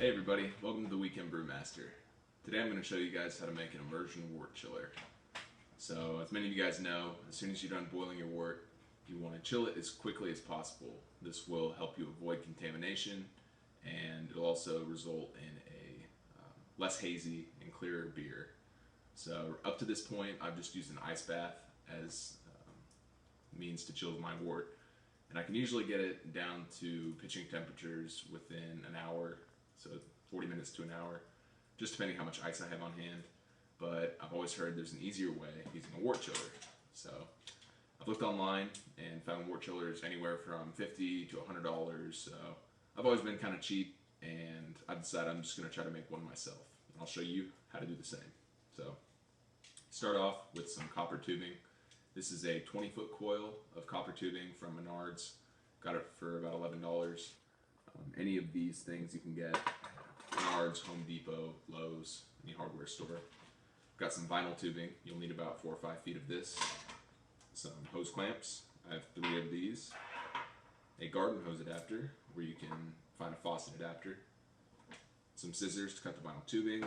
Hey everybody, welcome to the Weekend Brewmaster. Today I'm going to show you guys how to make an immersion wort chiller. So as many of you guys know, as soon as you're done boiling your wort, you want to chill it as quickly as possible. This will help you avoid contamination, and it'll also result in a less hazy and clearer beer. So up to this point I've just used an ice bath as means to chill my wort, and I can usually get it down to pitching temperatures within an hour, so 40 minutes to an hour, just depending how much ice I have on hand. But I've always heard there's an easier way using a wort chiller. So I've looked online and found wort chillers anywhere from $50 to $100. So I've always been kind of cheap, and I decided I'm just going to try to make one myself. And I'll show you how to do the same. So start off with some copper tubing. This is a 20-foot coil of copper tubing from Menards. Got it for about $11. Any of these things you can get Menards, Home Depot, Lowe's, any hardware store. Got some vinyl tubing. You'll need about 4 or 5 feet of this. Some hose clamps. I have 3 of these. A garden hose adapter where you can find a faucet adapter. Some scissors to cut the vinyl tubing.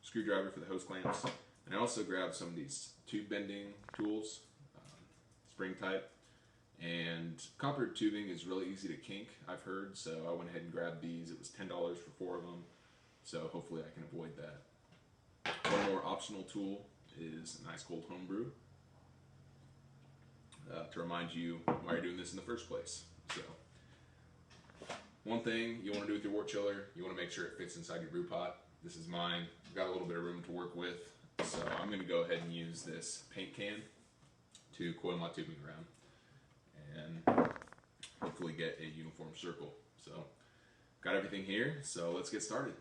Screwdriver for the hose clamps. And I also grabbed some of these tube bending tools, spring type. And copper tubing is really easy to kink, I've heard, so I went ahead and grabbed these. It was $10 for 4 of them, so hopefully I can avoid that. One more optional tool is an ice cold homebrew to remind you why you're doing this in the first place. So, one thing you want to do with your wort chiller, you want to make sure it fits inside your brew pot. This is mine. I've got a little bit of room to work with, so I'm going to go ahead and use this paint can to coil my tubing around and hopefully get a uniform circle. So, got everything here, so let's get started.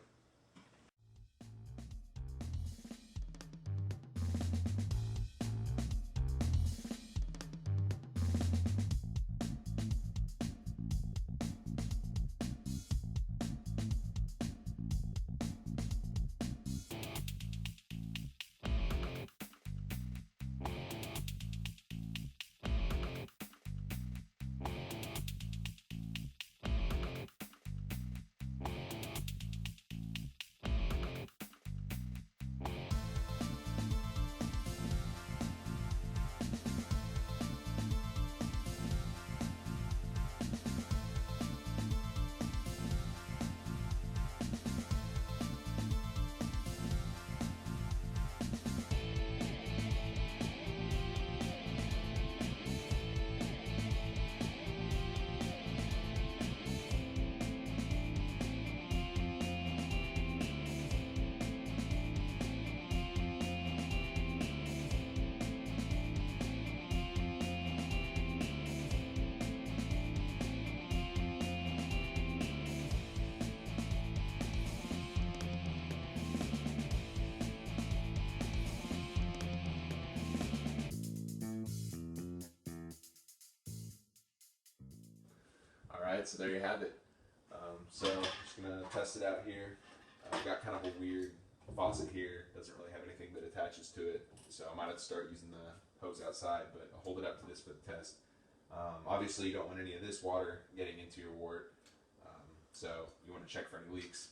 Alright, so there you have it. So I'm just going to test it out here. I've got kind of a weird faucet here. Doesn't really have anything that attaches to it, so I might have to start using the hose outside, but I'll hold it up to this for the test. Obviously you don't want any of this water getting into your wort, so you want to check for any leaks.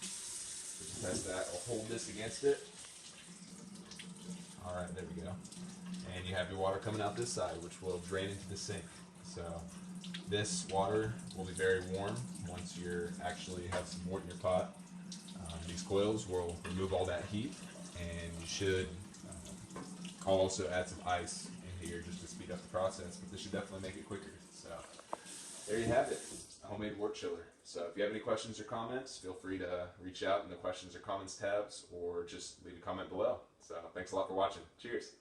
So to test that, I'll hold this against it. Alright, there we go. And you have your water coming out this side, which will drain into the sink. So this water will be very warm once you actually have some wort in your pot. These coils will remove all that heat, and you should I'll also add some ice in here just to speed up the process, but this should definitely make it quicker. So there you have it, a homemade wort chiller. So if you have any questions or comments, feel free to reach out in the questions or comments tabs, or just leave a comment below. So thanks a lot for watching. Cheers.